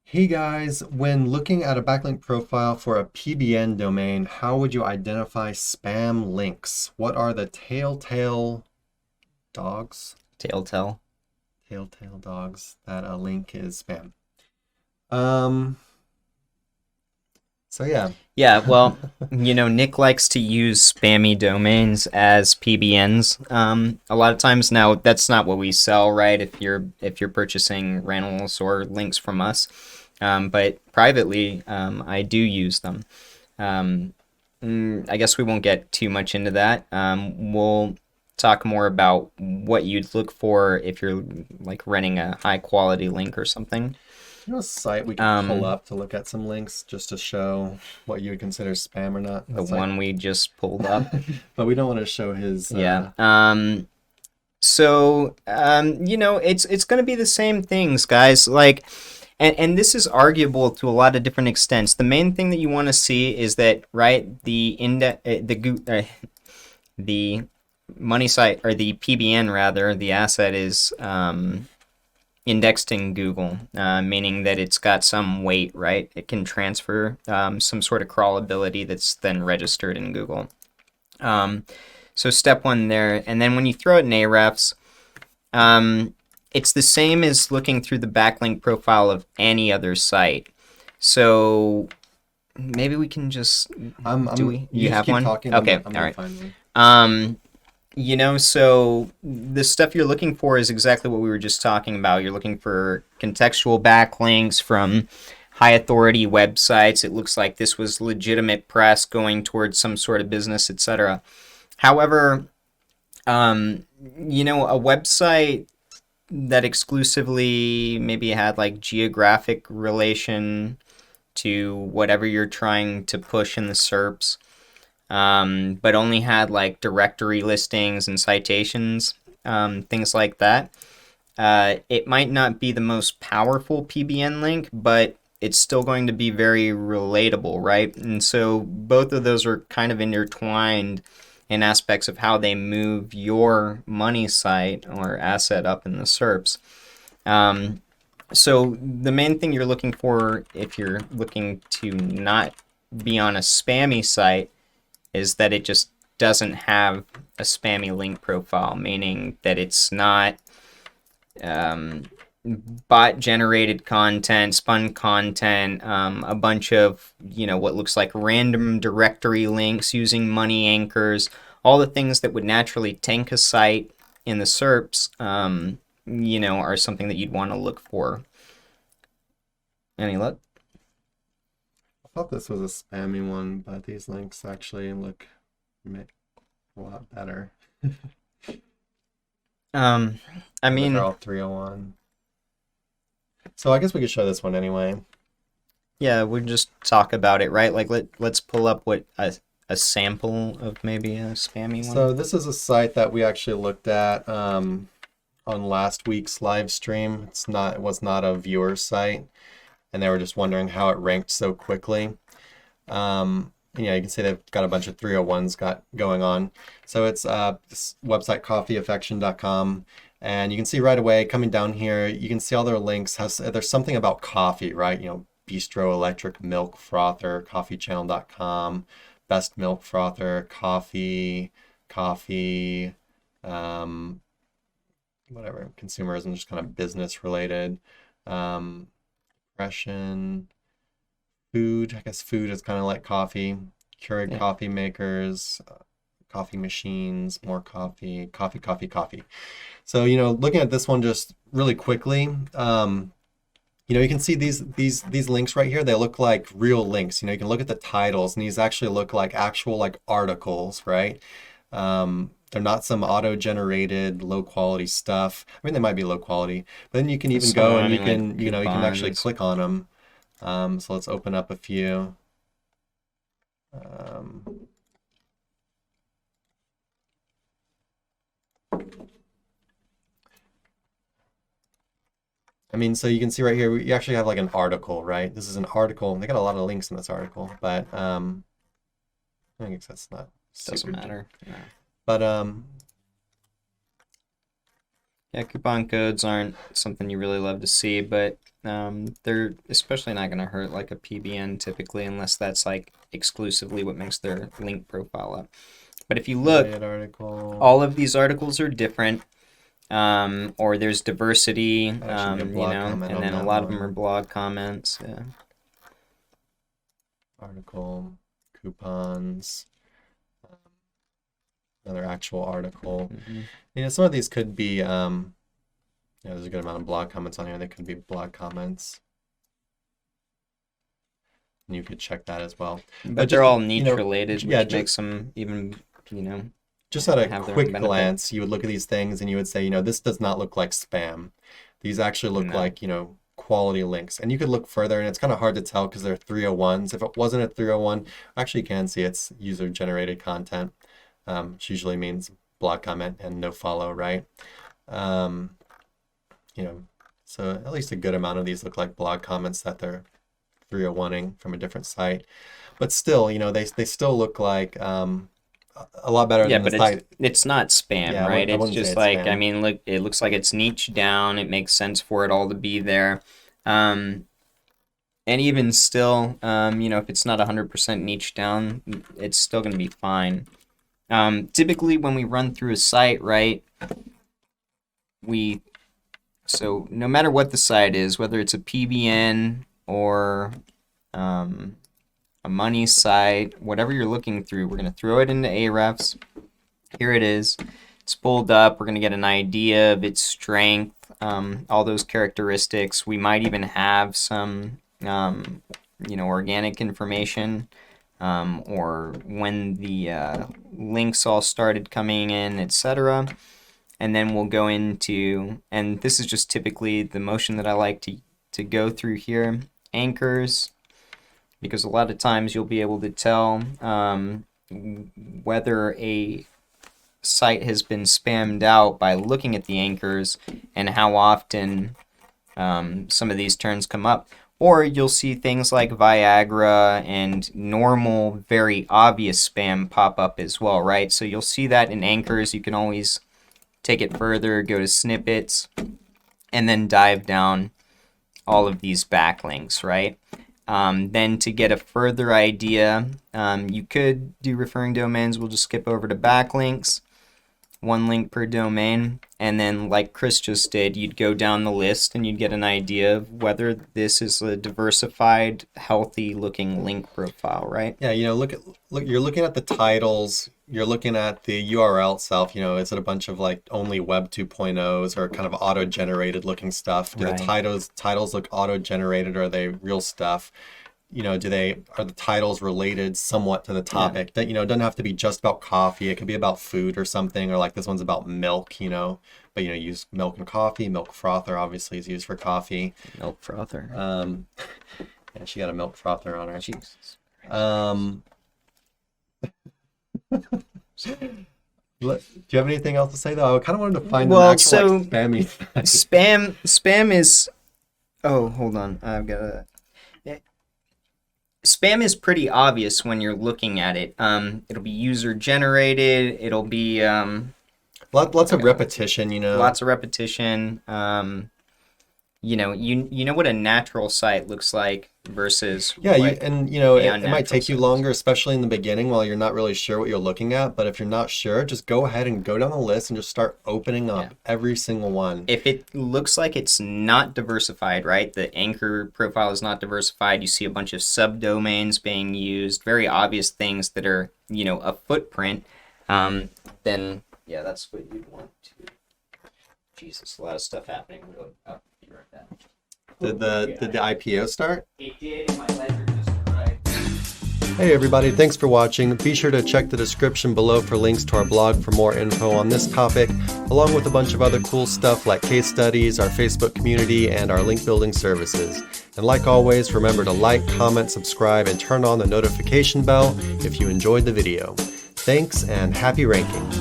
Hey guys, when looking at a backlink profile for a PBN domain, how would you identify spam links? What are the telltale dogs? Telltale. Telltale dogs that a link is spam. Um, so yeah. Yeah, well, Nick likes to use spammy domains as PBNs. A lot of times now, that's not what we sell, right? If you're purchasing rentals or links from us, but privately, I do use them. Um, I guess we won't get too much into that. We'll talk more about what you'd look for if you're like renting a high quality link or something. You know a site we could pull Um, up to look at some links just to show what you would consider spam or not? the That's like, one we just pulled up. but we don't want to show his Yeah. It's going to be the same things, guys. Like, and this is arguable to a lot of different extents. The main thing that you want to see is that, right, the money site, or the PBN rather, the asset is indexed in Google, meaning that it's got some weight, right? It can transfer some sort of crawlability that's then registered in Google. Um, so step one there, and then when you throw it in Ahrefs, it's the same as looking through the backlink profile of any other site. So maybe we can just do we? you You just have keep one? talking, Okay, I'm all gonna right. find one. So the stuff you're looking for is exactly what we were just talking about. You're looking for contextual backlinks from high authority websites. It looks like this was legitimate press going towards some sort of business, etc. However, a website that exclusively maybe had like geographic relation to whatever you're trying to push in the SERPs, but only had like directory listings and citations, things like that. It might not be the most powerful PBN link, but it's still going to be very relatable, right? And so both of those are kind of intertwined in aspects of how they move your money site or asset up in the SERPs. Um, so the main thing you're looking for if you're looking to not be on a spammy site is that it just doesn't have a spammy link profile, meaning that it's not um, bot generated content, spun content, a bunch of, what looks like random directory links using money anchors, all the things that would naturally tank a site in the SERPs, are something that you'd want to look for. Any luck? I thought this was a spammy one, but these links actually look a lot better. Um, I They're mean, all 301. So I guess we could show this one anyway. yeah, we'll just talk about it, right? Like let's pull up what a sample of maybe a spammy So one. this is a site that we actually looked at on last week's live stream. It was not a viewer site, and they were just wondering how it ranked so quickly. You can see they've got a bunch of 301s got going on. So it's this website coffeeaffection.com, and you can see right away coming down here, you can see all their links. There's something about coffee, right? Bistro Electric Milk Frother, coffeechannel.com, Best Milk Frother, coffee, um, whatever, consumerism, just kind of business related. Um, Depression. Food, I guess food is kind of like coffee. Keurig Yeah. coffee makers, coffee machines, more coffee. So, looking at this one just really quickly, you can see these links right here. They look like real links. You can look at the titles, and these actually look like actual like articles, right? They're not some auto-generated low quality stuff. I mean, they might be low quality, but then you can even Some go I and you mean like can, you can actually coupons. click on them. So let's open up a few. Um, I mean, so you can see right here, you actually have like an article, right? This is an article. They got a lot of links in this article, but I guess that's not Doesn't super. matter. Yeah. But Yeah, coupon codes aren't something you really love to see, but they're especially not going to hurt like a PBN typically, unless that's like exclusively what makes their link profile up. But if you look, article. all of these articles are different, or there's diversity, and then a lot of them are blog comments. Yeah. Article, coupons, another actual article. Some of these could be, there's a good amount of blog comments on here. They could be blog comments. And you could check that as well. But they're all niche related, which makes them even, just at a quick glance, you would look at these things and you would say, this does not look like spam. These actually look like, quality links. And you could look further, and it's kind of hard to tell because they're 301s. If it wasn't a 301, actually you can see it's user-generated content, which usually means blog comment and no follow, right? So at least a good amount of these look like blog comments that they're 301ing from a different site. But still, they still look like a lot better than the site. It's not spam, right? It's just like, spam. Look, it looks like it's niche down. It makes sense for it all to be there. And even still, if it's not 100% niche down, it's still going to be fine. Typically, when we run through a site, right, so no matter what the site is, whether it's a PBN or a money site, whatever you're looking through, we're going to throw it into Ahrefs. Here it is. It's pulled up. We're going to get an idea of its strength, all those characteristics. We might even have some, organic information, or when the links all started coming in, etc. And then we'll go into, and this is just typically the motion that I like to go through here, anchors, because a lot of times you'll be able to tell whether a site has been spammed out by looking at the anchors and how often some of these terms come up. Or you'll see things like Viagra and normal, very obvious spam pop up as well, right? So you'll see that in anchors. You can always take it further, go to snippets, and then dive down all of these backlinks, right? Then to get a further idea, you could do referring domains. We'll just skip over to backlinks, 1 link per domain. And then like Chris just did, you'd go down the list and you'd get an idea of whether this is a diversified, healthy looking link profile, right? Yeah, look, you're looking at the titles, you're looking at the URL itself, is it a bunch of like only Web 2.0s or kind of auto-generated looking stuff? Do the titles look auto-generated, or are they real stuff? Are the titles related somewhat to the topic? That, it doesn't have to be just about coffee. It could be about food or something, or like this one's about milk, but use milk and coffee. Milk frother obviously is used for coffee. Milk frother. Yeah, she got a milk frother on her. Jesus. Do you have anything else to say though? I kind of wanted to find an actual spammy thing. Spam is. Oh, hold on. I've got a. Spam is pretty obvious when you're looking at it. It'll be user generated. It'll be lots of repetition. Lots of repetition. You know what a natural site looks like versus it might take you longer, especially in the beginning while you're not really sure what you're looking at. But if you're not sure, just go ahead and go down the list and just start opening up every single one. If it looks like it's not diversified, right? The anchor profile is not diversified. You see a bunch of subdomains being used, very obvious things that are a footprint. Then that's what you'd want to. Jesus, a lot of stuff happening. Did the IPO start? It did, and my ledger just arrived. Hey everybody, thanks for watching. Be sure to check the description below for links to our blog for more info on this topic, along with a bunch of other cool stuff like case studies, our Facebook community, and our link building services. And like always, remember to like, comment, subscribe, and turn on the notification bell if you enjoyed the video. Thanks and happy ranking.